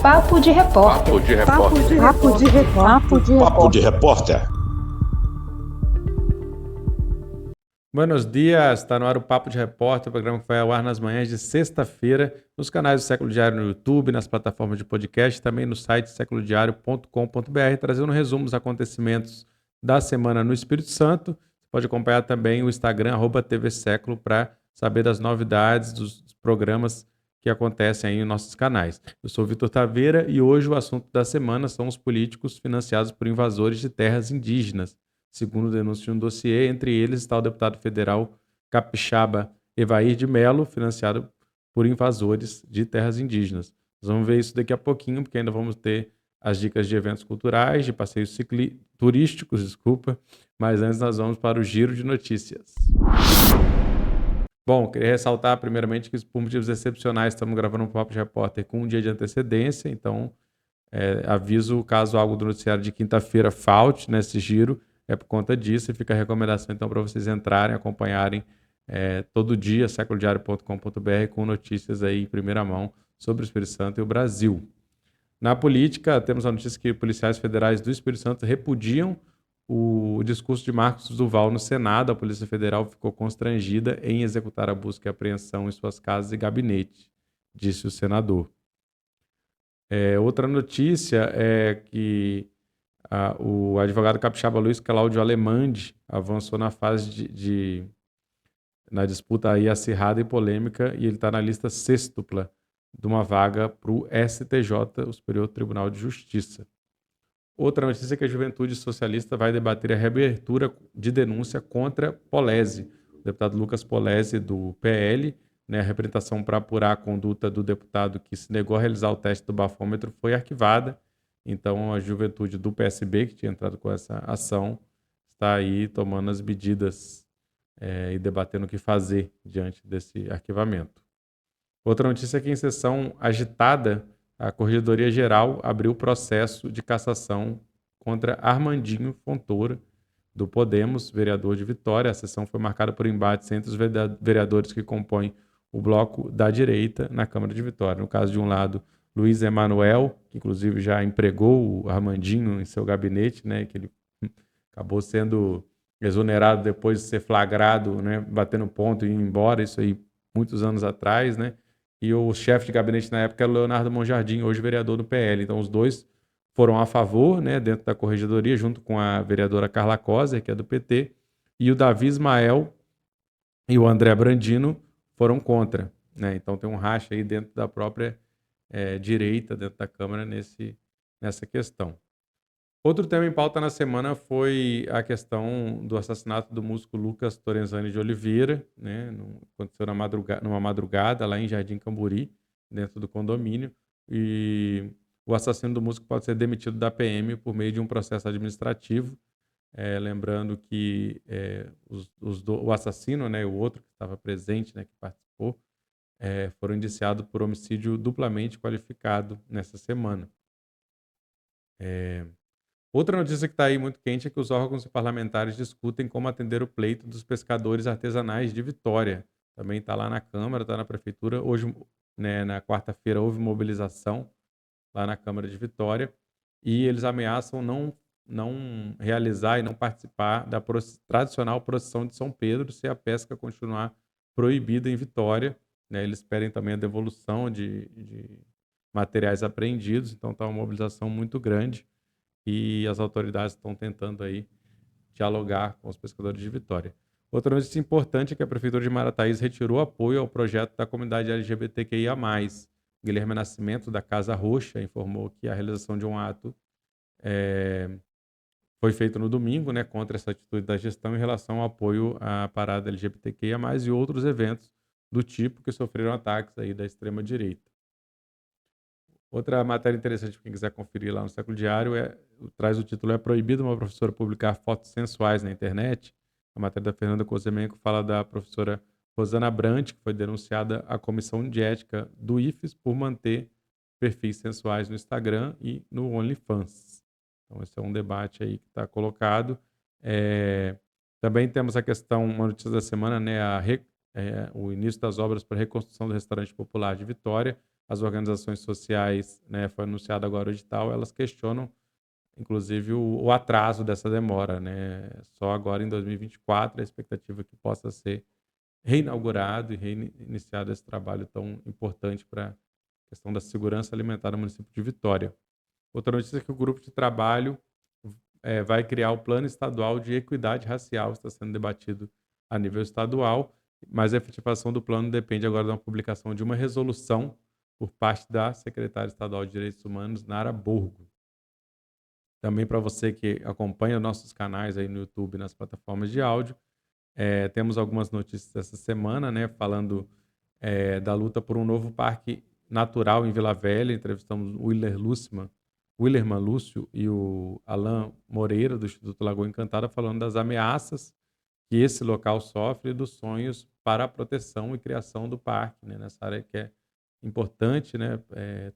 Papo de Repórter. Papo de Repórter. Papo de Repórter. Papo de Repórter. Buenos dias, está no ar o Papo de Repórter, o programa que vai ao ar nas manhãs de sexta-feira, nos canais do Século Diário no YouTube, nas plataformas de podcast, também no site seculodiario.com.br, trazendo um resumo dos acontecimentos da semana no Espírito Santo. Você pode acompanhar também o Instagram, @tvseculo, para saber das novidades dos programas que acontecem aí em nossos canais. Eu sou o Vitor Taveira e hoje o assunto da semana são os políticos financiados por invasores de terras indígenas. Segundo denúncia de um dossiê, entre eles está o deputado federal capixaba Evair de Mello, financiado por invasores de terras indígenas. Nós vamos ver isso daqui a pouquinho, porque ainda vamos ter as dicas de eventos culturais, de passeios turísticos, mas antes nós vamos para o giro de notícias. Bom, queria ressaltar primeiramente que por motivos excepcionais estamos gravando um Papo de Repórter com um dia de antecedência, então aviso caso algo do noticiário de quinta-feira falte nesse giro, é por conta disso, e fica a recomendação então para vocês entrarem, acompanharem todo dia, seculodiario.com.br, com notícias aí em primeira mão sobre o Espírito Santo e o Brasil. Na política, temos a notícia que policiais federais do Espírito Santo repudiam o discurso de Marcos Duval no Senado. A Polícia Federal ficou constrangida em executar a busca e apreensão em suas casas e gabinete, disse o senador. Outra notícia é que o advogado capixaba Luiz Cláudio Alemande avançou na fase na disputa aí acirrada e polêmica, e ele está na lista sextupla de uma vaga para o STJ, o Superior Tribunal de Justiça. Outra notícia é que a Juventude Socialista vai debater a reabertura de denúncia contra Polezi. O deputado Lucas Polezi, do PL, a representação para apurar a conduta do deputado que se negou a realizar o teste do bafômetro foi arquivada. Então, a Juventude do PSB, que tinha entrado com essa ação, está aí tomando as medidas e debatendo o que fazer diante desse arquivamento. Outra notícia é que, em sessão agitada, a Corregedoria Geral abriu processo de cassação contra Armandinho Fontoura, do Podemos, vereador de Vitória. A sessão foi marcada por embates entre os vereadores que compõem o bloco da direita na Câmara de Vitória. No caso, de um lado, Luiz Emanuel, que inclusive já empregou o Armandinho em seu gabinete, que ele acabou sendo exonerado depois de ser flagrado, batendo ponto e indo embora, isso aí muitos anos atrás, E o chefe de gabinete na época era o Leonardo Monjardim, hoje vereador do PL. Então, os dois foram a favor, dentro da corregedoria, junto com a vereadora Carla Coser, que é do PT, e o Davi Ismael e o André Brandino foram contra. Então, tem um racha aí dentro da própria direita, dentro da Câmara, nessa questão. Outro tema em pauta na semana foi a questão do assassinato do músico Lucas Torenzani de Oliveira, aconteceu numa madrugada lá em Jardim Camburi, dentro do condomínio, e o assassino do músico pode ser demitido da PM por meio de um processo administrativo, lembrando que o assassino, o outro que estava presente, que participou, foram indiciados por homicídio duplamente qualificado nessa semana. Outra notícia que está aí muito quente é que os órgãos parlamentares discutem como atender o pleito dos pescadores artesanais de Vitória. Também está lá na Câmara, está na Prefeitura. Hoje, na quarta-feira, houve mobilização lá na Câmara de Vitória e eles ameaçam não realizar e não participar da tradicional procissão de São Pedro se a pesca continuar proibida em Vitória. Eles pedem também a devolução de materiais apreendidos, então está uma mobilização muito grande. E as autoridades estão tentando aí dialogar com os pescadores de Vitória. Outra notícia importante é que a Prefeitura de Marataízes retirou apoio ao projeto da comunidade LGBTQIA+. Guilherme Nascimento, da Casa Roxa, informou que a realização de um ato foi feito no domingo, contra essa atitude da gestão em relação ao apoio à parada LGBTQIA+, e outros eventos do tipo que sofreram ataques aí da extrema-direita. Outra matéria interessante, para quem quiser conferir lá no Século Diário, traz o título: "É proibido uma professora publicar fotos sensuais na internet?". A matéria da Fernanda Cozemenco fala da professora Rosana Brant, que foi denunciada à Comissão de Ética do IFES por manter perfis sensuais no Instagram e no OnlyFans. Então, esse é um debate aí que está colocado. Também temos a questão, uma notícia da semana, o início das obras para a reconstrução do restaurante popular de Vitória. As organizações sociais, né, foi anunciado agora o edital, elas questionam, inclusive, o atraso dessa demora, né? Só agora em 2024 a expectativa é que possa ser reinaugurado e reiniciado esse trabalho tão importante para a questão da segurança alimentar no município de Vitória. Outra notícia é que o grupo de trabalho vai criar o Plano Estadual de Equidade Racial, está sendo debatido a nível estadual, mas a efetivação do plano depende agora da publicação de uma resolução por parte da secretária estadual de Direitos Humanos, Nara Borgo. Também para você que acompanha nossos canais aí no YouTube e nas plataformas de áudio, temos algumas notícias essa semana, né, falando da luta por um novo parque natural em Vila Velha. Entrevistamos o Willerman Lúcio e o Alain Moreira, do Instituto Lagoa Encantada, falando das ameaças que esse local sofre e dos sonhos para a proteção e criação do parque, né, nessa área que é importante, né,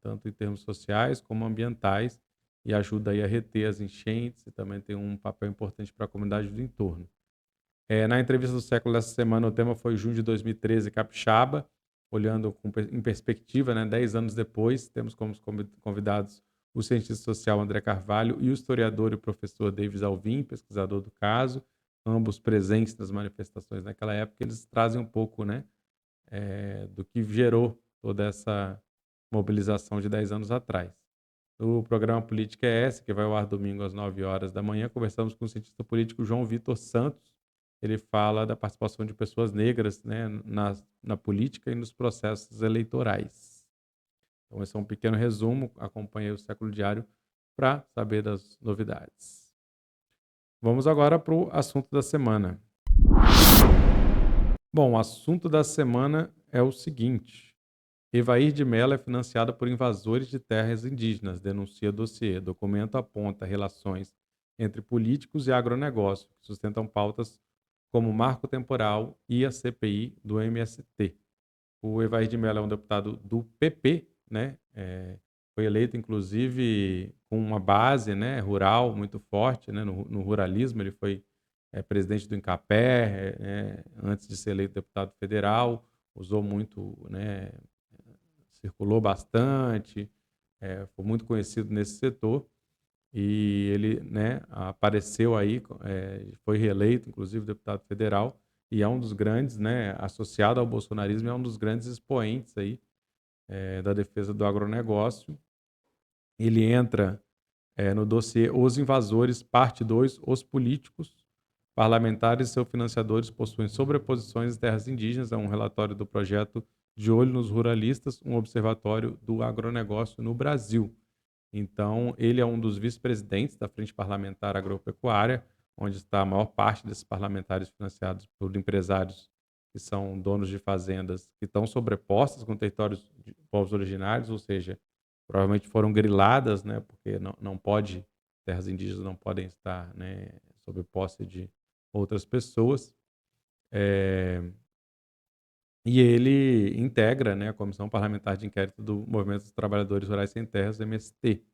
tanto em termos sociais como ambientais, e ajuda aí a reter as enchentes e também tem um papel importante para a comunidade do entorno. Na entrevista do século dessa semana, o tema foi junho de 2013, Capixaba, olhando em perspectiva, né, 10 anos depois. Temos como convidados o cientista social André Carvalho e o historiador e professor Davis Alvim, pesquisador do caso, ambos presentes nas manifestações naquela época. Eles trazem um pouco, né, do que gerou toda essa mobilização de 10 anos atrás. O programa Política é esse, que vai ao ar domingo às 9 horas da manhã. Conversamos com o cientista político João Vitor Santos. Ele fala da participação de pessoas negras, né, na política e nos processos eleitorais. Então, esse é um pequeno resumo. Acompanhe o Século Diário para saber das novidades. Vamos agora para o assunto da semana. Bom, o assunto da semana é o seguinte: Evair de Mello é financiado por invasores de terras indígenas, denuncia dossiê. Documento aponta relações entre políticos e agronegócio, que sustentam pautas como marco temporal e a CPI do MST. O Evair de Mello é um deputado do PP, né? Foi eleito, inclusive, com uma base, né, rural muito forte, né, no ruralismo. Ele foi presidente do Incapé, antes de ser eleito deputado federal, usou muito, né, circulou bastante, foi muito conhecido nesse setor. E ele, né, apareceu aí, foi reeleito, inclusive, deputado federal, e é um dos grandes, né, associado ao bolsonarismo, é um dos grandes expoentes aí da defesa do agronegócio. Ele entra no dossiê Os Invasores, parte 2, Os Políticos, Parlamentares e seus financiadores possuem sobreposições em terras indígenas. É um relatório do projeto De Olho nos Ruralistas, um observatório do agronegócio no Brasil. Então, ele é um dos vice-presidentes da Frente Parlamentar Agropecuária, onde está a maior parte desses parlamentares financiados por empresários que são donos de fazendas que estão sobrepostas com territórios de povos originários, ou seja, provavelmente foram griladas, né, porque não pode, terras indígenas não podem estar, né, sob posse de outras pessoas. E ele integra, né, a Comissão Parlamentar de Inquérito do Movimento dos Trabalhadores Rurais Sem Terras, MST, que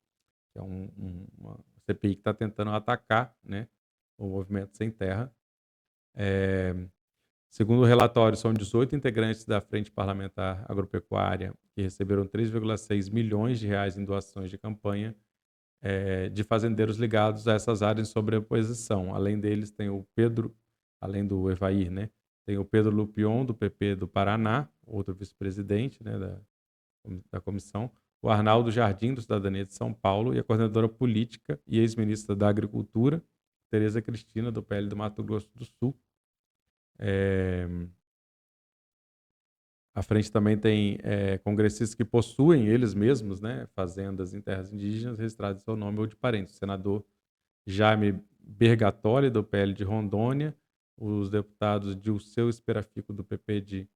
é uma CPI que está tentando atacar, né, o movimento sem terra. Segundo o relatório, são 18 integrantes da Frente Parlamentar Agropecuária que receberam 3,6 milhões de reais em doações de campanha de fazendeiros ligados a essas áreas de sobreposição. Além deles, tem o Pedro, além do Evair, né, tem o Pedro Lupion, do PP do Paraná, outro vice-presidente, né, da comissão, o Arnaldo Jardim, do Cidadania de São Paulo, e a coordenadora política e ex-ministra da Agricultura, Tereza Cristina, do PL do Mato Grosso do Sul. A frente também tem congressistas que possuem eles mesmos, né, fazendas em terras indígenas registradas em seu nome ou de parentes. O senador Jaime Bergatoli, do PL de Rondônia, os deputados Dilceu Esperafico, do PP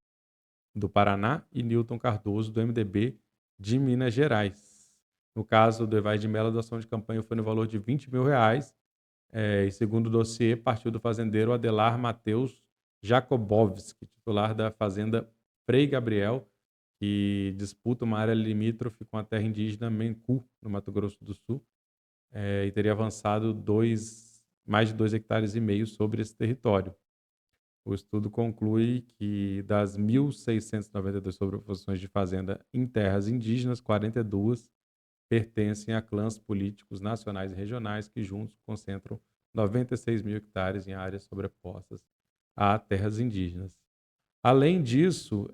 do Paraná, e Newton Cardoso, do MDB de Minas Gerais. No caso do Evair de Mello, a doação de campanha foi no valor de R$20 mil, e segundo o dossiê, partiu do fazendeiro Adelar Matheus Jakobowski, titular da fazenda Frei Gabriel, que disputa uma área limítrofe com a terra indígena Mencu, no Mato Grosso do Sul, e teria avançado mais de 2,5 hectares sobre esse território. O estudo conclui que das 1.692 sobreposições de fazenda em terras indígenas, 42 pertencem a clãs políticos nacionais e regionais que juntos concentram 96 mil hectares em áreas sobrepostas a terras indígenas. Além disso,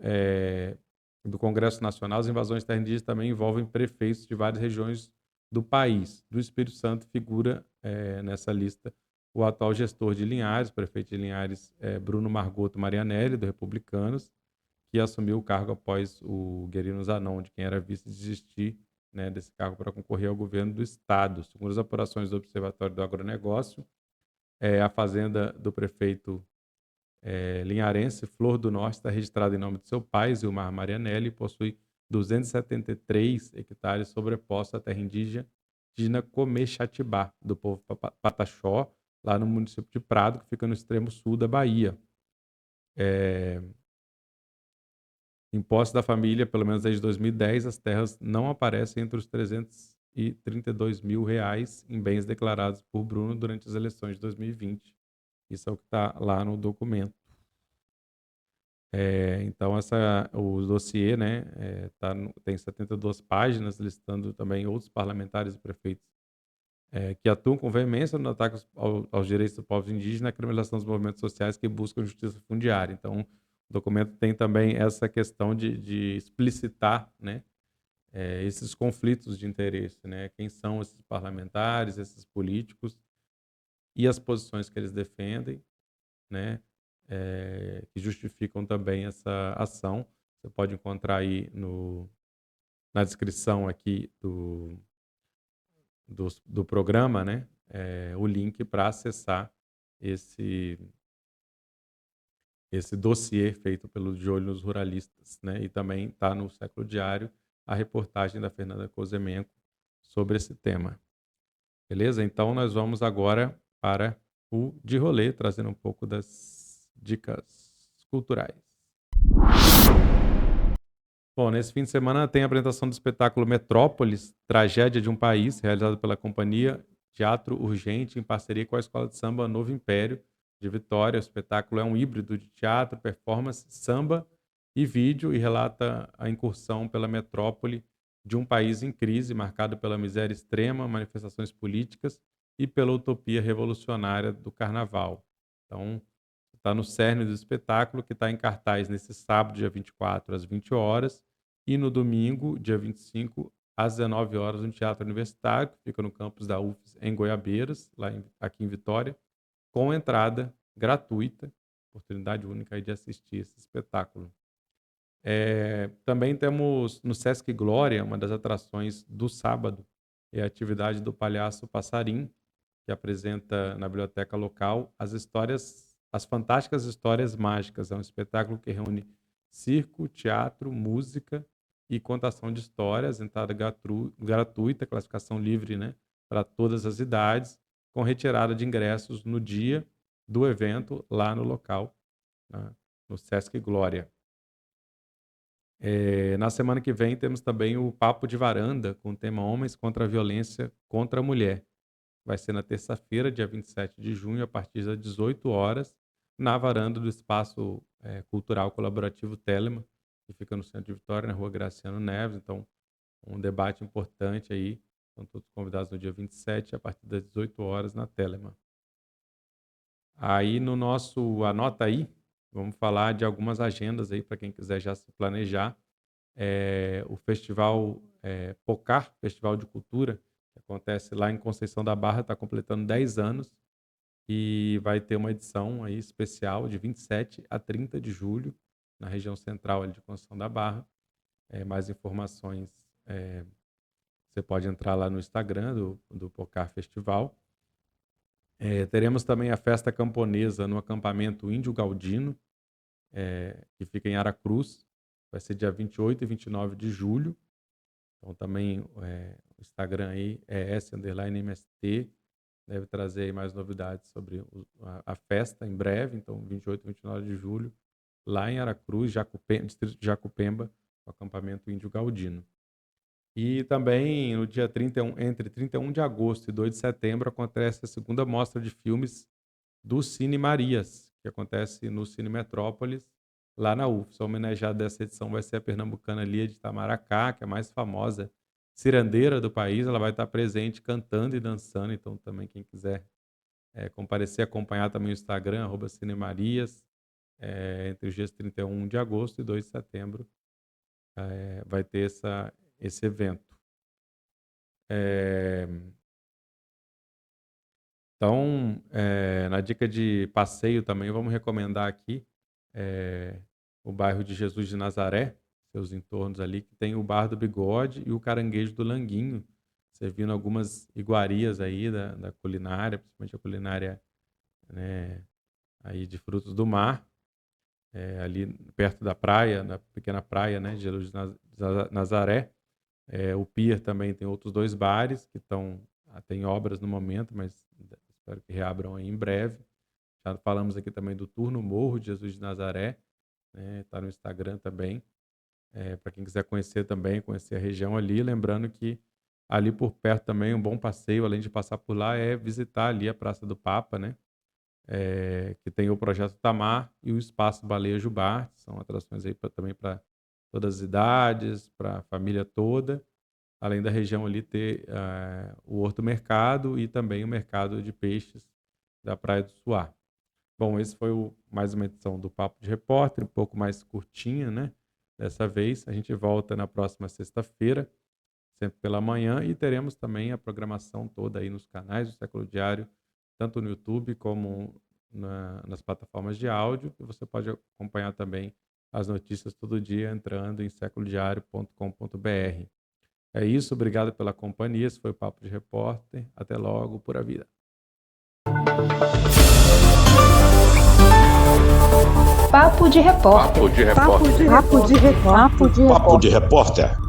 do Congresso Nacional, as invasões de terra indígena também envolvem prefeitos de várias regiões do país. Do Espírito Santo figura nessa lista o atual gestor de Linhares, o prefeito de Linhares, Bruno Margoto Marianelli, do Republicanos, que assumiu o cargo após o Guerino Zanon, de quem era vice, desistir, né, desse cargo para concorrer ao governo do Estado. Segundo as apurações do Observatório do Agronegócio, a fazenda do prefeito linharense, Flor do Norte, está registrada em nome de seu pai, Zilmar Marianelli, e possui 273 hectares sobrepostos à terra indígena Comexatibá, do povo Pataxó, lá no município de Prado, que fica no extremo sul da Bahia. Em posse da família, pelo menos desde 2010, as terras não aparecem entre os R$332 mil em bens declarados por Bruno durante as eleições de 2020. Isso é o que está lá no documento. Então, o dossiê, né, tem 72 páginas, listando também outros parlamentares e prefeitos que atuam com veemência no ataque aos direitos do povo indígena e na criminalização dos movimentos sociais que buscam justiça fundiária. Então, o documento tem também essa questão de explicitar, né, esses conflitos de interesse, né, quem são esses parlamentares, esses políticos e as posições que eles defendem, né, que justificam também essa ação. Você pode encontrar aí na descrição aqui do programa, né, o link para acessar esse dossiê feito pelo De Olho nos Ruralistas, né, e também está no Século Diário a reportagem da Fernanda Kozemenko sobre esse tema. Beleza? Então nós vamos agora para o De Rolê, trazendo um pouco das dicas culturais. Bom, nesse fim de semana tem a apresentação do espetáculo Metrópolis, Tragédia de um País, realizado pela companhia Teatro Urgente, em parceria com a Escola de Samba Novo Império de Vitória. O espetáculo é um híbrido de teatro, performance, samba e vídeo e relata a incursão pela metrópole de um país em crise, marcado pela miséria extrema, manifestações políticas e pela utopia revolucionária do carnaval. Então, está no cerne do espetáculo, que está em cartaz nesse sábado, dia 24, às 20 horas, e no domingo, dia 25, às 19 horas, no Teatro Universitário, que fica no campus da UFES, em Goiabeiras, aqui em Vitória, com entrada gratuita, oportunidade única aí de assistir esse espetáculo. Também temos no Sesc Glória, uma das atrações do sábado, é a atividade do Palhaço Passarim, que apresenta na biblioteca local as fantásticas histórias mágicas. É um espetáculo que reúne circo, teatro, música e contação de histórias, entrada gratuita, classificação livre, né, para todas as idades, com retirada de ingressos no dia do evento lá no local, né, no Sesc Glória. Na semana que vem temos também o Papo de Varanda, com o tema Homens contra a Violência contra a Mulher. Vai ser na terça-feira, dia 27 de junho, a partir das 18 horas, na varanda do Espaço Cultural Colaborativo Telema, que fica no centro de Vitória, na rua Graciano Neves. Então, um debate importante aí. Estão todos convidados no dia 27, a partir das 18 horas, na Telema. Aí no nosso Anota Aí, vamos falar de algumas agendas aí para quem quiser já se planejar. O Festival Pocar, Festival de Cultura, que acontece lá em Conceição da Barra, está completando 10 anos e vai ter uma edição aí especial de 27 a 30 de julho, na região central ali de Conceição da Barra. Mais informações, você pode entrar lá no Instagram do Pocar Festival. Teremos também a festa camponesa no acampamento Índio Galdino, que fica em Aracruz. Vai ser dia 28 e 29 de julho. Então também o Instagram aí é s_mst. Deve trazer aí mais novidades sobre a festa em breve. Então 28 e 29 de julho, lá em Aracruz, distrito de Jacupemba, o acampamento Índio Galdino. E também no dia 31, entre 31 de agosto e 2 de setembro, acontece a segunda mostra de filmes do Cine Marias, que acontece no Cine Metrópolis, lá na UFS. A homenageada dessa edição vai ser a pernambucana Lia de Itamaracá, que é a mais famosa cirandeira do país. Ela vai estar presente cantando e dançando, então também quem quiser comparecer, acompanhar também o Instagram, @cinemarias, entre os dias 31 de agosto e 2 de setembro, vai ter esse evento. Então, na dica de passeio também, vamos recomendar aqui o bairro de Jesus de Nazaré, seus entornos ali, que tem o Bar do Bigode e o Caranguejo do Languinho, servindo algumas iguarias aí da culinária, principalmente a culinária, né, aí de frutos do mar, ali perto da praia, na pequena praia, né, de Jesus de Nazaré. O Pier também tem outros 2 bares que tem obras no momento, mas espero que reabram aí em breve. Já falamos aqui também do Tour no Morro de Jesus de Nazaré, está no Instagram também, para quem quiser conhecer também, conhecer a região ali. Lembrando que ali por perto também um bom passeio, além de passar por lá, é visitar ali a Praça do Papa, né? Que tem o Projeto Tamar e o Espaço Baleia Jubarte, são atrações aí também para todas as idades, para a família toda. Além da região ali ter o Horto Mercado e também o mercado de peixes da Praia do Suá. Bom, esse foi mais uma edição do Papo de Repórter, um pouco mais curtinha, né? Dessa vez, a gente volta na próxima sexta-feira, sempre pela manhã, e teremos também a programação toda aí nos canais do Século Diário, tanto no YouTube como nas plataformas de áudio, e você pode acompanhar também as notícias todo dia entrando em seculodiario.com.br. É isso, obrigado pela companhia, esse foi o Papo de Repórter, até logo, pura vida. Papo de Repórter. Papo de Repórter. Papo de Repórter. Papo de Repórter.